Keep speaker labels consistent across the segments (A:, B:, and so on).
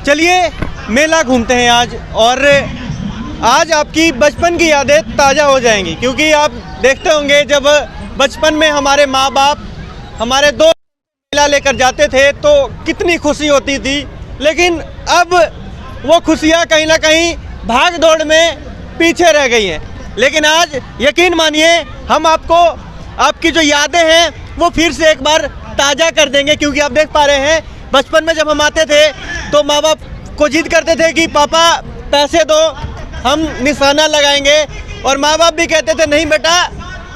A: चलिए मेला घूमते हैं आज, और आज आपकी बचपन की यादें ताज़ा हो जाएंगी, क्योंकि आप देखते होंगे जब बचपन में हमारे माँ बाप हमारे दोस्त मेला लेकर जाते थे तो कितनी खुशी होती थी। लेकिन अब वो खुशियाँ कहीं ना कहीं भाग दौड़ में पीछे रह गई हैं। लेकिन आज यकीन मानिए हम आपको आपकी जो यादें हैं वो फिर से एक बार ताज़ा कर देंगे, क्योंकि आप देख पा रहे हैं बचपन में जब हम आते थे तो माँ बाप को जिद करते थे कि पापा पैसे दो, हम निशाना लगाएंगे, और माँ बाप भी कहते थे नहीं बेटा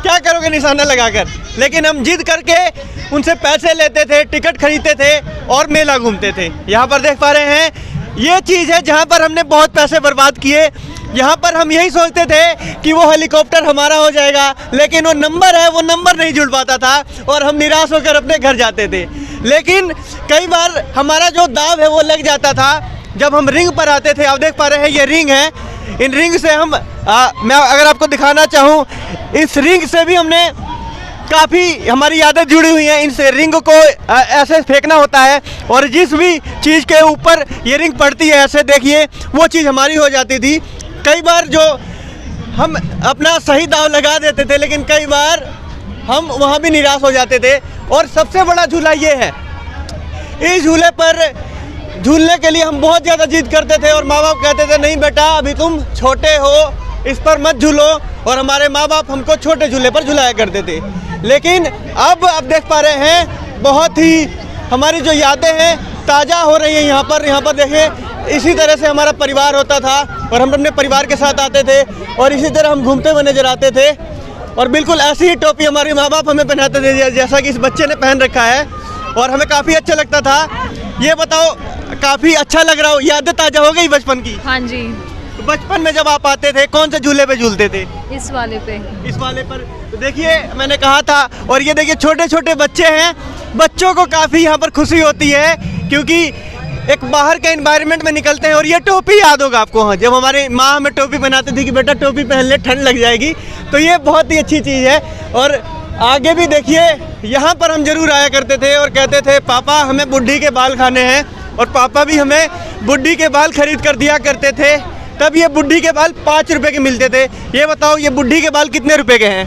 A: क्या करोगे निशाना लगाकर। लेकिन हम जिद करके उनसे पैसे लेते थे, टिकट खरीदते थे और मेला घूमते थे। यहाँ पर देख पा रहे हैं ये चीज़ है जहाँ पर हमने बहुत पैसे बर्बाद किए। यहाँ पर हम यही सोचते थे कि वो हेलीकॉप्टर हमारा हो जाएगा, लेकिन वो नंबर नहीं जुड़ पाता था और हम निराश होकर अपने घर जाते थे। लेकिन कई बार हमारा जो दाव है वो लग जाता था जब हम रिंग पर आते थे। आप देख पा रहे हैं ये रिंग है, इन रिंग से हम मैं अगर आपको दिखाना चाहूँ, इस रिंग से भी हमने काफ़ी हमारी यादें जुड़ी हुई हैं। इस रिंग को ऐसे फेंकना होता है और जिस भी चीज़ के ऊपर ये रिंग पड़ती है ऐसे देखिए वो चीज़ हमारी हो जाती थी। कई बार जो हम अपना सही दाव लगा देते थे, लेकिन कई बार हम वहाँ भी निराश हो जाते थे। और सबसे बड़ा झूला ये है, इस झूले पर झूलने के लिए हम बहुत ज़्यादा जिद करते थे और माँ बाप कहते थे नहीं बेटा अभी तुम छोटे हो, इस पर मत झूलो, और हमारे माँ बाप हमको छोटे झूले पर झुलाया करते थे। लेकिन अब आप देख पा रहे हैं बहुत ही हमारी जो यादें हैं ताज़ा हो रही हैं। यहाँ पर देखें इसी तरह से हमारा परिवार होता था और हम अपने परिवार के साथ आते थे और इसी तरह हम घूमते हुए नजर आते थे। और बिल्कुल ऐसी ही टोपी हमारे माँ बाप हमें पहनाते थे जैसा कि इस बच्चे ने पहन रखा है, और हमें काफ़ी अच्छा लगता था। ये बताओ, काफ़ी अच्छा लग रहा हो, यादें ताज़ा हो गई बचपन की?
B: हाँ जी।
A: बचपन में जब आप आते थे कौन से झूले पे झूलते थे?
B: इस वाले पर। तो देखिए मैंने कहा था, और ये देखिए छोटे छोटे बच्चे हैं, बच्चों को काफ़ी यहाँ पर खुशी होती है क्योंकि एक बाहर के एनवायरनमेंट में निकलते हैं। और ये टोपी याद होगा आपको, हाँ, जब हमारी माँ हमें टोपी पहनाती थी कि बेटा टोपी पहन ले ठंड लग जाएगी, तो ये बहुत ही अच्छी चीज़ है। और आगे भी देखिए यहाँ पर हम जरूर आया करते थे और कहते थे पापा हमें बुढ़ी के बाल खाने हैं, और पापा भी हमें बुढ़ी के बाल खरीद कर दिया करते थे। तब ये बुढ़ी के बाल 5 रुपए के मिलते थे। ये बताओ ये बुढ़ी के बाल कितने रुपए के हैं?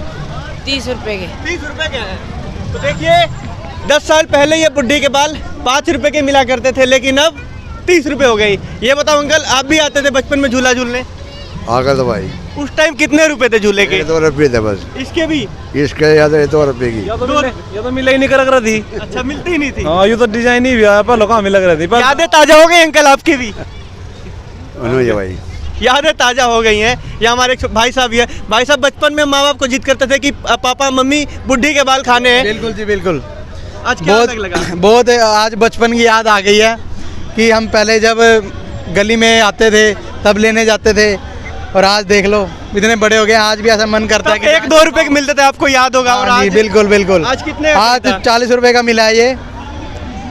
B: 30 रुपए के।
A: 30 रुपए के हैं। तो देखिए 10 साल पहले ये बुढ़ी के बाल 5 रुपए के मिला करते थे, लेकिन अब 30 रुपए हो गई। ये बताओ अंकल, आप भी आते थे बचपन में झूला झूलने?
C: आकर तो भाई
A: उस टाइम कितने रुपए थे झूले के?
C: 2 रुपये थे बस।
A: इसके भी?
C: इसके याद है 2 रुपये की।
D: ये तो मिला ही नहीं कर रही थी।
A: अच्छा, मिलती ही नहीं थी।
D: हाँ, ये तो डिजाइन ही भी आया पर लोग मिल रही थी।
A: यादें ताजा हो गई अंकल आपकी भी?
C: भाई
A: यादें ताज़ा हो गई हैं। या हमारे एक भाई साहब है, भाई साहब बचपन में माँ बाप को जिद करते थे कि पापा मम्मी बुढ़ी के बाल खाने हैं।
E: बिल्कुल जी बिल्कुल।
A: आज क्या अलग लगा?
E: बहुत आज बचपन की याद आ गई है कि हम पहले जब गली में आते थे तब लेने जाते थे, और आज देख लो इतने बड़े हो गए, आज भी ऐसा मन करता है कि
A: 1-2 रुपए के मिलते थे, आपको याद होगा। और आज
E: बिल्कुल बिल्कुल।
A: आज कितने?
E: आज 40 रुपए का मिला है ये।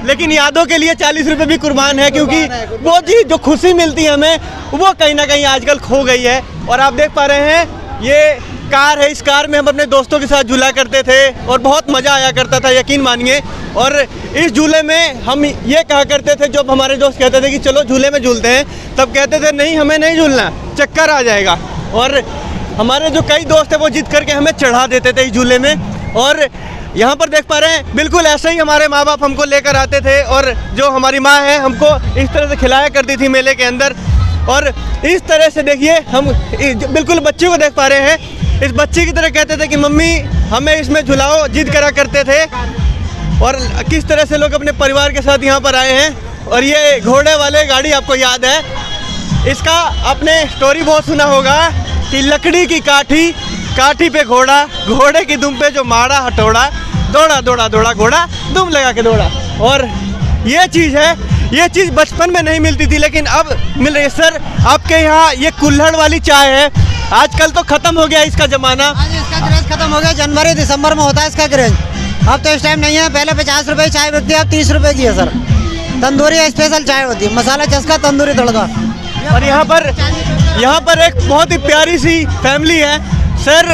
A: लेकिन यादों के लिए 40 रुपए भी कुर्बान है, क्योंकि वो चीज़ जो खुशी मिलती है हमें वो कहीं ना कहीं आजकल खो गई है। और आप देख पा रहे हैं ये कार है, इस कार में हम अपने दोस्तों के साथ झूला करते थे और बहुत मज़ा आया करता था, यकीन मानिए। और इस झूले में हम ये कहा करते थे, जब हमारे दोस्त कहते थे कि चलो झूले में झूलते हैं, तब कहते थे नहीं हमें नहीं झूलना, चक्कर आ जाएगा। और हमारे जो कई दोस्त हैं वो जिद करके हमें चढ़ा देते थे इस झूले में। और यहाँ पर देख पा रहे हैं बिल्कुल ऐसे ही हमारे माँ बाप हमको लेकर आते थे, और जो हमारी माँ है हमको इस तरह से खिलाया करती थी मेले के अंदर। और इस तरह से देखिए हम बिल्कुल बच्चे को देख पा रहे हैं, इस बच्चे की तरह कहते थे कि मम्मी हमें इसमें झुलाओ, जिद करा करते थे। और किस तरह से लोग अपने परिवार के साथ यहाँ पर आए हैं। और ये घोड़े वाले गाड़ी आपको याद है, इसका आपने स्टोरी बहुत सुना होगा कि लकड़ी की काठी पे घोड़ा, घोड़े की दुम पे जो मारा हथौड़ा, दौड़ा दौड़ा दौड़ा घोड़ा दुम लगा के दौड़ा। और ये चीज़ है, ये चीज़ बचपन में नहीं मिलती थी, लेकिन अब मिल रही है। सर आपके यहाँ ये कुल्हड़ वाली चाय है, आजकल तो खत्म हो गया इसका ज़माना।
F: हाँ जी, इसका क्रेज खत्म हो गया। जनवरी दिसंबर में होता है इसका क्रेज, अब तो इस टाइम नहीं है। पहले 50 रुपए चाय बिकती है, अब 30 रुपए की है सर। तंदूरी स्पेशल चाय होती है, मसाला चस्का तंदूरी तड़का।
A: और यहाँ पर एक बहुत ही प्यारी सी फैमिली है। सर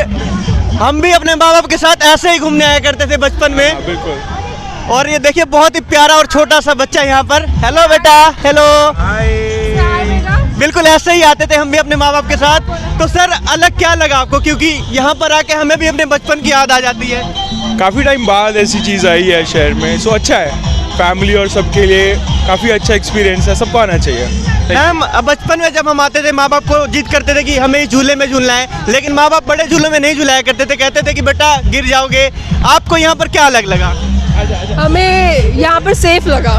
A: हम भी अपने माँ बाप के साथ ऐसे ही घूमने आया करते थे बचपन में।
D: बिल्कुल।
B: और ये देखिए बहुत ही प्यारा और छोटा सा बच्चा यहाँ पर। हेलो बेटा, हेलो। बिल्कुल ऐसे ही आते थे हम भी अपने माँ बाप के साथ। तो सर अलग क्या लगा आपको, क्योंकि यहाँ पर आके हमें भी अपने बचपन की याद आ जाती है।
G: काफ़ी टाइम बाद ऐसी चीज़ आई है शहर में, सो अच्छा है फैमिली और सबके लिए, काफ़ी अच्छा एक्सपीरियंस है, सबको आना चाहिए।
B: मैम बचपन में जब हम आते थे माँ बाप को जिद करते थे कि हमें इस झूले में झूलना है, लेकिन माँ बाप बड़े झूले में नहीं झूलाया करते थे, कहते थे कि बेटा गिर जाओगे। आपको यहाँ पर क्या अलग लगा?
H: हमें यहाँ पर सेफ लगा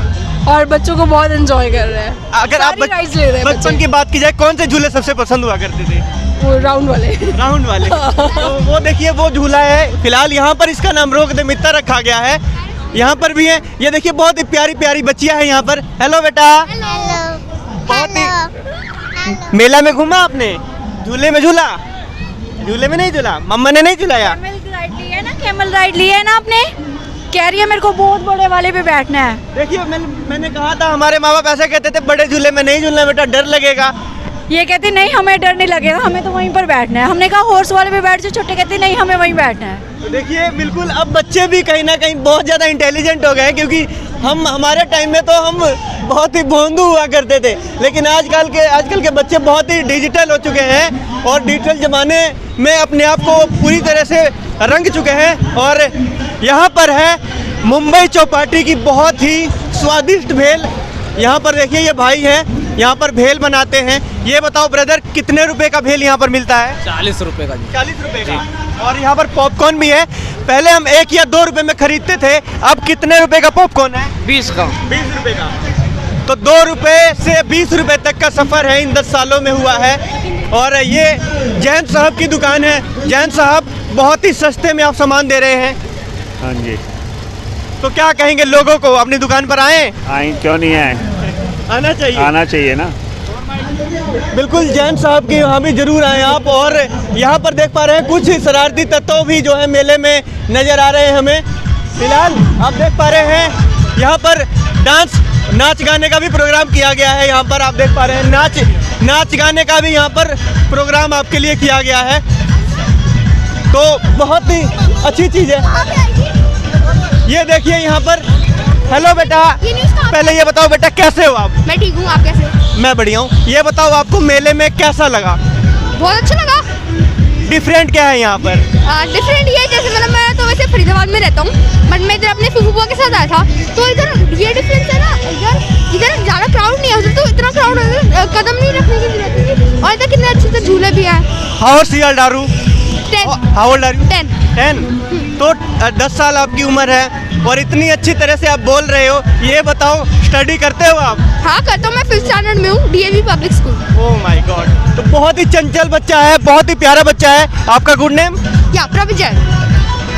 H: और बच्चों को बहुत एंजॉय कर रहे हैं।
B: अगर आप
H: राइड्स ले रहे हैं
B: बचपन की बात की जाए, कौन से झूले सबसे पसंद हुआ करते थे?
H: वो राउंड वाले।
B: राउंड वाले। तो वो देखिए वो झूला है फिलहाल यहाँ पर, इसका नाम रोक दे मित्ता रखा गया है। यहाँ पर भी है, ये देखिए बहुत ही प्यारी प्यारी बच्चियाँ हैं यहाँ पर। हेलो बेटा। बहुत ही मेला में घूमा आपने? झूले में झूला? झूले में नहीं झूला? मम्मा ने नहीं झुलाया?
H: कैमल राइड ली है ना आपने? कह रही है मेरे को बहुत बड़े वाले पे बैठना है।
B: देखिए मैंने कहा था, हमारे माँ बाप ऐसा कहते थे बड़े झूले में नहीं झूलना बेटा, डर लगेगा।
H: ये कहती नहीं हमें डर नहीं लगेगा, हमें तो वहीं पर बैठना है। हमने कहा हॉर्स वाले पे बैठ जाओ, छोटे कहते नहीं हमें वहीं बैठना है।
B: तो देखिए बिल्कुल अब बच्चे भी कहीं ना कहीं बहुत ज़्यादा इंटेलिजेंट हो गए हैं, क्योंकि हमारे टाइम में तो हम बहुत ही भोंदू हुआ करते थे, लेकिन आजकल के बच्चे बहुत ही डिजिटल हो चुके हैं और डिजिटल ज़माने में अपने आप को पूरी तरह से रंग चुके हैं। और यहाँ पर है मुंबई चौपाटी की बहुत ही स्वादिष्ट भेल। यहाँ पर देखिए ये भाई है, यहाँ पर भेल बनाते हैं। ये बताओ ब्रदर, कितने रुपए का भेल यहाँ पर मिलता है?
D: 40 रुपए का जी।
B: 40 रुपए का। और यहाँ पर पॉपकॉर्न भी है। पहले हम 1 या 2 रुपए में खरीदते थे, अब कितने रुपए का पॉपकॉर्न है?
D: 20 का।
B: 20 रुपए का। तो 2 रुपए से 20 रुपए तक का सफ़र है इन 10 सालों में हुआ है। और ये जैन साहब की दुकान है। जैन साहब बहुत ही सस्ते में आप सामान दे रहे हैं।
I: हाँ जी।
B: तो क्या कहेंगे लोगों को, अपनी दुकान पर आए?
I: आए क्यों नहीं आए,
B: आना चाहिए।
I: आना चाहिए ना।
B: बिल्कुल जैन साहब के यहाँ भी जरूर आए आप। और यहाँ पर देख पा रहे हैं कुछ शरारती तत्व भी जो है मेले में नज़र आ रहे हैं हमें। फिलहाल आप देख पा रहे हैं यहाँ पर नाच गाने का भी प्रोग्राम किया गया है। यहाँ पर आप देख पा रहे हैं नाच गाने का भी यहाँ पर प्रोग्राम आपके लिए किया गया है। तो बहुत ही अच्छी चीज़ है। ये देखिए यहाँ पर। हेलो बेटा, पहले ये बताओ बेटा कैसे हो आप?
J: मैं ठीक हूँ, आप कैसे हो?
B: मैं बढ़िया हूँ। ये बताओ आपको मेले में कैसा लगा?
J: बहुत अच्छा लगा।
B: डिफरेंट क्या है यहाँ पर?
J: डिफरेंट ये जैसे मतलब मैं तो वैसे फरीदाबाद में रहता हूँ, बट मैं इधर अपने फूफू बुआ के साथ आया था, तो इधर ये डिफरेंस है ना, इधर ज़्यादा क्राउड नहीं है, उधर तो इतना क्राउड है कदम नहीं रखने की जरूरत है। और इधर कितने अच्छे से झूले भी हैं।
B: How old are you?
J: 10।
B: How old are you?
J: 10।
B: तो 10 साल आपकी उम्र है और इतनी अच्छी तरह से आप बोल रहे हो। ये बताओ स्टडी करते हो आप?
J: हाँ करता हूँ, मैं 5th स्टैंडर्ड में हूँ, DAV public school.
B: Oh my God. तो बहुत ही चंचल बच्चा है, बहुत ही प्यारा बच्चा है। आपका गुड नेम?
J: या प्रभु जैन।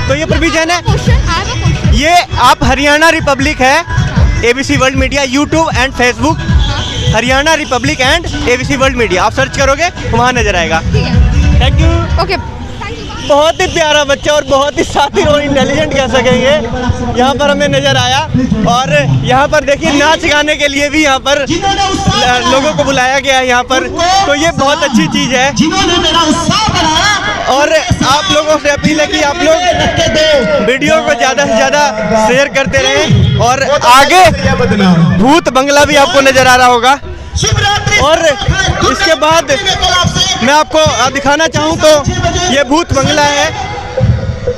B: तो ये प्रभु जैन है।
J: क्वेश्चन
B: ये आप हरियाणा रिपब्लिक है, ABC world media YouTube and Facebook, Haryana Republic and ABC world media आप सर्च करोगे वहाँ नजर आएगा। Thank you.
J: ओके।
B: बहुत ही प्यारा बच्चा और बहुत ही शातिर और इंटेलिजेंट कह सकेंगे, यहाँ पर हमें नज़र आया। और यहाँ पर देखिए नाच गाने के लिए भी यहाँ पर लोगों को बुलाया गया है यहाँ पर, तो ये बहुत अच्छी चीज़ है। और आप लोगों से अपील है कि आप लोग वीडियो को ज़्यादा से ज़्यादा शेयर करते रहें। और आगे भूत बंगला भी आपको नज़र आ रहा होगा। और इसके बाद मैं आपको दिखाना चाहूँ तो ये भूत बंगला है।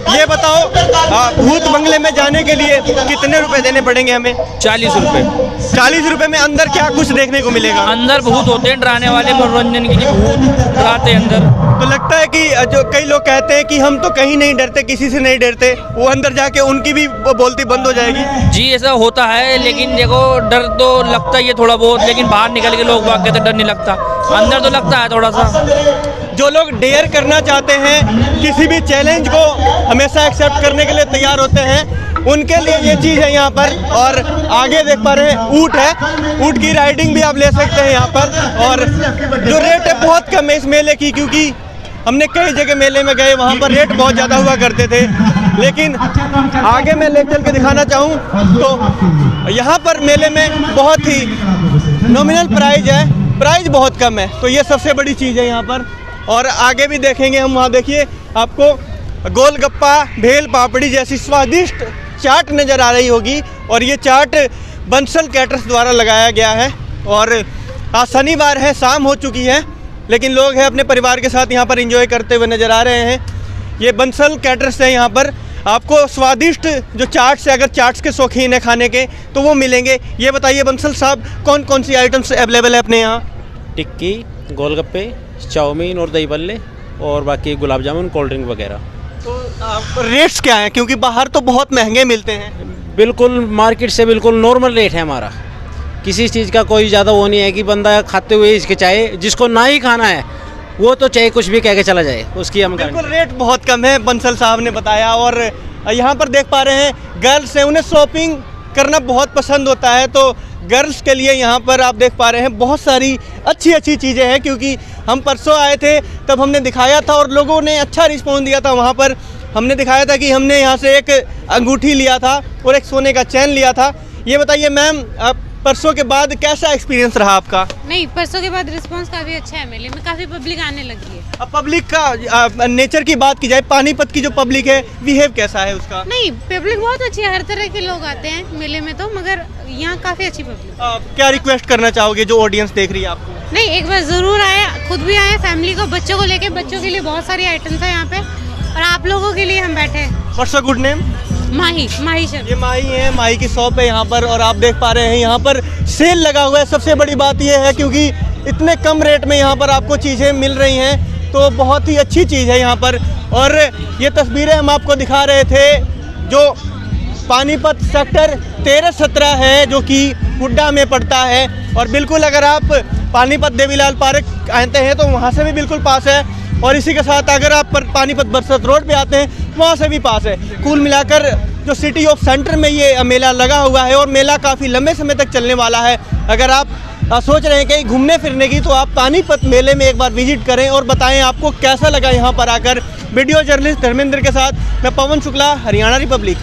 B: ये बताओ भूत बंगले में जाने के लिए कितने रुपए देने पड़ेंगे हमें?
D: 40 रुपए।
B: 40 रुपए में अंदर क्या कुछ देखने को मिलेगा?
D: अंदर भूत होते हैं डराने वाले, मनोरंजन के लिए भूत डराते हैं अंदर।
B: तो लगता है कि जो कई लोग कहते हैं कि हम तो कहीं नहीं डरते, किसी से नहीं डरते, वो अंदर जाके उनकी भी बोलती बंद हो जाएगी।
D: जी ऐसा होता है, लेकिन देखो डर तो लगता ही है थोड़ा बहुत, लेकिन बाहर निकल के लोग बात कहते डर नहीं लगता, अंदर तो लगता है थोड़ा सा।
B: जो लोग डेयर करना चाहते हैं, किसी भी चैलेंज को हमेशा एक्सेप्ट करने के लिए तैयार होते हैं, उनके लिए ये चीज़ है यहाँ पर। और आगे देख पा रहे हैं ऊँट है, ऊँट की राइडिंग भी आप ले सकते हैं यहाँ पर। और जो रेट है बहुत कम है इस मेले की, क्योंकि हमने कई जगह मेले में गए, वहाँ पर रेट बहुत ज़्यादा हुआ करते थे। लेकिन आगे मैं ले चल के दिखाना चाहूँ तो यहाँ पर मेले में बहुत ही नॉमिनल प्राइस है, प्राइस बहुत कम है, तो ये सबसे बड़ी चीज़ है यहाँ पर। और आगे भी देखेंगे हम, वहाँ देखिए आपको गोलगप्पा, भेल, पापड़ी जैसी स्वादिष्ट चार्ट नज़र आ रही होगी और ये चार्ट बंसल कैटर्स द्वारा लगाया गया है। और आज शनिवार है, शाम हो चुकी है, लेकिन लोग हैं अपने परिवार के साथ यहाँ पर एंजॉय करते हुए नज़र आ रहे हैं। ये बंसल कैटर्स है, यहाँ पर आपको स्वादिष्ट जो चाट्स है, अगर चाट्स के शौकीन है खाने के तो वो मिलेंगे। ये बताइए बंसल साहब, कौन कौन सी आइटम्स अवेलेबल है अपने यहाँ?
K: टिक्की, गोलगप्पे, चाउमीन और दही बल्ले और बाकी गुलाब जामुन, कोल्ड ड्रिंक वगैरह।
B: तो रेट्स क्या हैं, क्योंकि बाहर तो बहुत महंगे मिलते हैं?
K: बिल्कुल मार्केट से बिल्कुल नॉर्मल रेट है हमारा। किसी चीज़ का कोई ज़्यादा वो नहीं है कि बंदा खाते हुए हिचकिचाए। जिसको ना ही खाना है वो तो चाहे कुछ भी कह के चला जाए, उसकी हम
B: बिल्कुल रेट बहुत कम है, बंसल साहब ने बताया। और यहाँ पर देख पा रहे हैं गर्ल्स हैं, उन्हें शॉपिंग करना बहुत पसंद होता है, तो गर्ल्स के लिए यहाँ पर आप देख पा रहे हैं बहुत सारी अच्छी अच्छी चीज़ें हैं। क्योंकि हम परसों आए थे तब हमने दिखाया था और लोगों ने अच्छा रिस्पॉन्स दिया था। वहाँ पर हमने दिखाया था कि हमने यहाँ से एक अंगूठी लिया था और एक सोने का चैन लिया था। ये बताइए मैम, आप परसों के बाद कैसा एक्सपीरियंस रहा आपका?
L: नहीं, परसों के बाद रिस्पांस काफ़ी अच्छा है, मेले में काफ़ी पब्लिक आने लगी है।
B: अब पब्लिक का नेचर की बात की जाए, पानीपत की जो पब्लिक है बिहेव कैसा है उसका?
L: नहीं, पब्लिक बहुत अच्छी है, हर तरह के लोग आते हैं मेले में तो, मगर यहाँ काफ़ी अच्छी पब्लिक।
B: क्या रिक्वेस्ट करना चाहोगे जो ऑडियंस देख रही है आपको?
L: नहीं, एक बार ज़रूर आए, खुद भी आए, फैमिली को, बच्चों को लेके। बच्चों के लिए बहुत सारी आइटम्स है यहाँ पे और आप लोगों के लिए हम बैठे हैं।
B: What's good name?
L: Mahi Sharma.
B: ये माही है, माही की शॉप है यहाँ पर और आप देख पा रहे हैं यहाँ पर सेल लगा हुआ है। सबसे बड़ी बात ये है क्योंकि इतने कम रेट में यहाँ पर आपको चीज़ें मिल रही हैं, तो बहुत ही अच्छी चीज़ है यहाँ पर। और ये तस्वीरें हम आपको दिखा रहे थे जो पानीपत सेक्टर 13-17 है, जो कि हुड्डा में पड़ता है। और बिल्कुल अगर आप पानीपत देवीलाल पार्क आते हैं तो वहाँ से भी बिल्कुल पास है, और इसी के साथ अगर आप पानीपत बरसत रोड पे आते हैं वहाँ से भी पास है। कुल मिलाकर जो सिटी ऑफ सेंटर में ये मेला लगा हुआ है और मेला काफ़ी लंबे समय तक चलने वाला है। अगर आप सोच रहे हैं कहीं घूमने फिरने की तो आप पानीपत मेले में एक बार विजिट करें और बताएं आपको कैसा लगा यहाँ पर आकर। वीडियो जर्नलिस्ट धर्मेंद्र के साथ मैं पवन शुक्ला, हरियाणा रिपब्लिक।